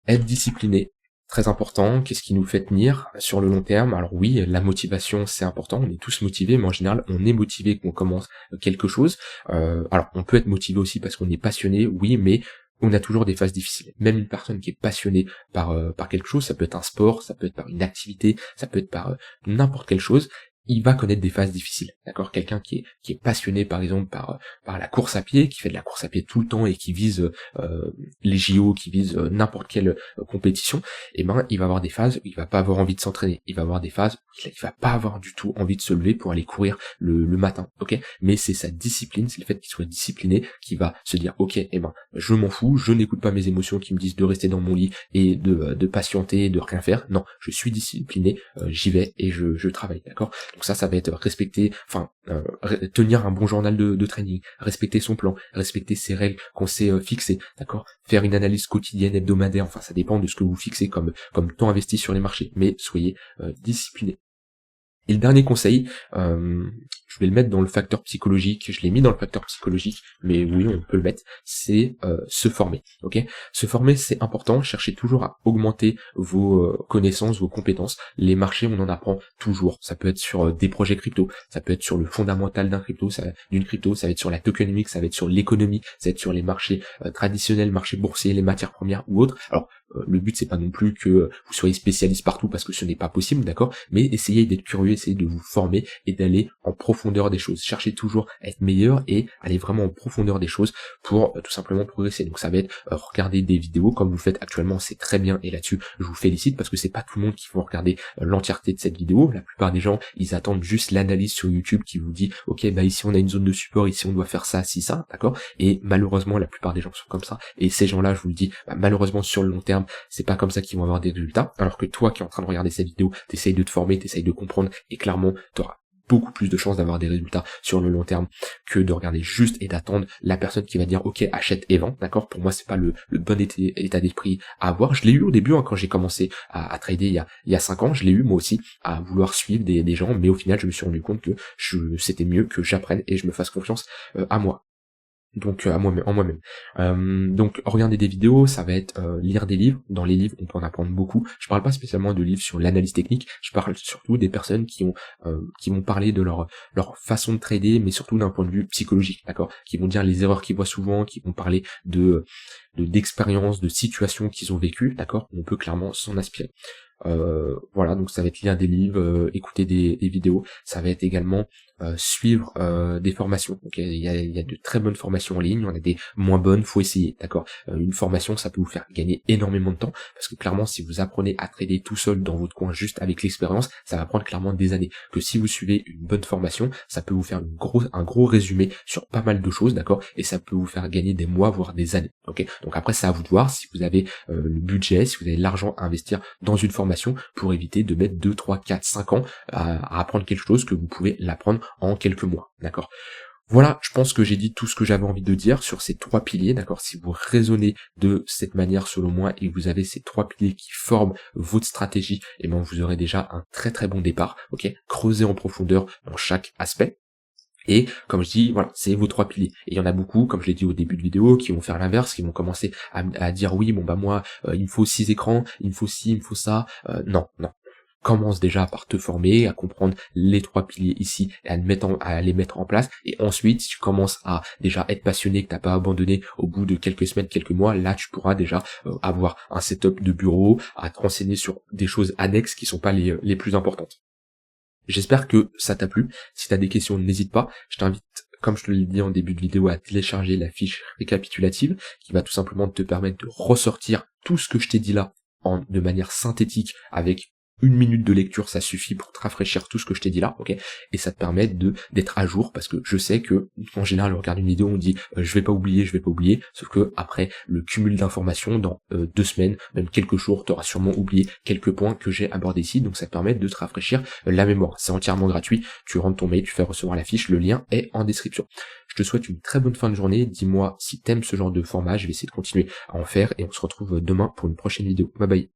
Être discipliné, très important. Qu'est-ce qui nous fait tenir sur le long terme? Alors oui, la motivation c'est important, on est tous motivés, mais en général on est motivé quand on commence quelque chose. Alors on peut être motivé aussi parce qu'on est passionné, oui, mais on a toujours des phases difficiles. Même une personne qui est passionnée par quelque chose, ça peut être un sport, ça peut être par une activité, ça peut être par n'importe quelle chose, il va connaître des phases difficiles, d'accord? Quelqu'un qui est passionné par exemple par la course à pied, qui fait de la course à pied tout le temps et qui vise les JO, qui vise n'importe quelle compétition, eh ben il va avoir des phases où il va pas avoir envie de s'entraîner, il va avoir des phases où il va pas avoir du tout envie de se lever pour aller courir le matin, ok? Mais c'est sa discipline, c'est le fait qu'il soit discipliné qui va se dire ok, eh ben je m'en fous, je n'écoute pas mes émotions qui me disent de rester dans mon lit et de patienter, de rien faire. Non, je suis discipliné, j'y vais et je travaille, d'accord? Donc ça va être respecter, tenir un bon journal de training, respecter son plan, respecter ses règles qu'on s'est fixées, d'accord? Faire une analyse quotidienne, hebdomadaire, enfin ça dépend de ce que vous fixez comme temps investi sur les marchés, mais soyez disciplinés. Et le dernier conseil, je vais le mettre dans le facteur psychologique, je l'ai mis dans le facteur psychologique, mais oui, on peut le mettre, c'est se former, ok? Se former, c'est important, cherchez toujours à augmenter vos connaissances, vos compétences. Les marchés, on en apprend toujours. Ça peut être sur des projets crypto, ça peut être sur le fondamental d'une crypto, ça va être sur la tokenomics, ça va être sur l'économie, ça va être sur les marchés traditionnels, marchés boursiers, les matières premières ou autres. Alors, le but c'est pas non plus que vous soyez spécialiste partout parce que ce n'est pas possible, d'accord, mais essayez d'être curieux, essayez de vous former et d'aller en profondeur des choses. Cherchez toujours à être meilleur et aller vraiment en profondeur des choses pour tout simplement progresser. Donc ça va être regarder des vidéos comme vous faites actuellement, c'est très bien et là-dessus je vous félicite parce que c'est pas tout le monde qui va regarder l'entièreté de cette vidéo. La plupart des gens ils attendent juste l'analyse sur YouTube qui vous dit ok bah ici on a une zone de support, ici on doit faire ça, si ça, d'accord, et malheureusement la plupart des gens sont comme ça et ces gens-là je vous le dis malheureusement sur le long terme c'est pas comme ça qu'ils vont avoir des résultats, alors que toi qui es en train de regarder cette vidéo, t'essayes de te former, t'essayes de comprendre, et clairement, t'auras beaucoup plus de chances d'avoir des résultats sur le long terme que de regarder juste et d'attendre la personne qui va dire ok achète et vends, d'accord? Pour moi c'est pas le bon état d'esprit à avoir. Je l'ai eu au début quand j'ai commencé à trader il y a 5 ans, je l'ai eu moi aussi à vouloir suivre des gens, mais au final je me suis rendu compte que c'était mieux que j'apprenne et je me fasse confiance à moi. Donc à moi-même, en moi-même. Donc regarder des vidéos, ça va être lire des livres. Dans les livres, on peut en apprendre beaucoup. Je parle pas spécialement de livres sur l'analyse technique. Je parle surtout des personnes qui vont parler de leur façon de trader, mais surtout d'un point de vue psychologique, d'accord. Qui vont dire les erreurs qu'ils voient souvent, qui vont parler d'expériences, de situations qu'ils ont vécues, d'accord. On peut clairement s'en inspirer. Voilà, donc ça va être lire des livres, écouter des vidéos, ça va être également suivre des formations. Donc il y a de très bonnes formations en ligne, on a des moins bonnes, faut essayer, d'accord. Une formation, ça peut vous faire gagner énormément de temps, parce que clairement, si vous apprenez à trader tout seul dans votre coin, juste avec l'expérience, ça va prendre clairement des années. Que si vous suivez une bonne formation, ça peut vous faire un gros résumé sur pas mal de choses, d'accord, et ça peut vous faire gagner des mois, voire des années. Ok. Donc après, c'est à vous de voir si vous avez le budget, si vous avez l'argent à investir dans une formation pour éviter de mettre 2, 3, 4, 5 ans à apprendre quelque chose que vous pouvez l'apprendre en quelques mois, d'accord. Voilà, je pense que j'ai dit tout ce que j'avais envie de dire sur ces 3 piliers, d'accord. Si vous raisonnez de cette manière selon moi et que vous avez ces 3 piliers qui forment votre stratégie, et ben vous aurez déjà un très très bon départ, ok. Creusez en profondeur dans chaque aspect. Et comme je dis, voilà, c'est vos 3 piliers. Et il y en a beaucoup, comme je l'ai dit au début de vidéo, qui vont faire l'inverse, qui vont commencer à dire oui, bon bah moi, il me faut 6 écrans, il me faut ci, il me faut ça. Non. Commence déjà par te former, à comprendre les 3 piliers ici, et à les mettre en place. Et ensuite, si tu commences à déjà être passionné, que t'as pas abandonné au bout de quelques semaines, quelques mois, là tu pourras déjà avoir un setup de bureau, à te renseigner sur des choses annexes qui sont pas les plus importantes. J'espère que ça t'a plu. Si t'as des questions, n'hésite pas. Je t'invite, comme je te l'ai dit en début de vidéo, à télécharger la fiche récapitulative qui va tout simplement te permettre de ressortir tout ce que je t'ai dit là de manière synthétique avec 1 minute de lecture, ça suffit pour te rafraîchir tout ce que je t'ai dit là, ok? Et ça te permet d'être à jour, parce que je sais que, en général, on regarde une vidéo, on dit je vais pas oublier, sauf que après, le cumul d'informations, dans 2 semaines, même quelques jours, t'auras sûrement oublié quelques points que j'ai abordés ici, donc ça te permet de te rafraîchir la mémoire. C'est entièrement gratuit, tu rentres ton mail, tu fais recevoir la fiche, le lien est en description. Je te souhaite une très bonne fin de journée, dis-moi si t'aimes ce genre de format, je vais essayer de continuer à en faire, et on se retrouve demain pour une prochaine vidéo. Bye bye.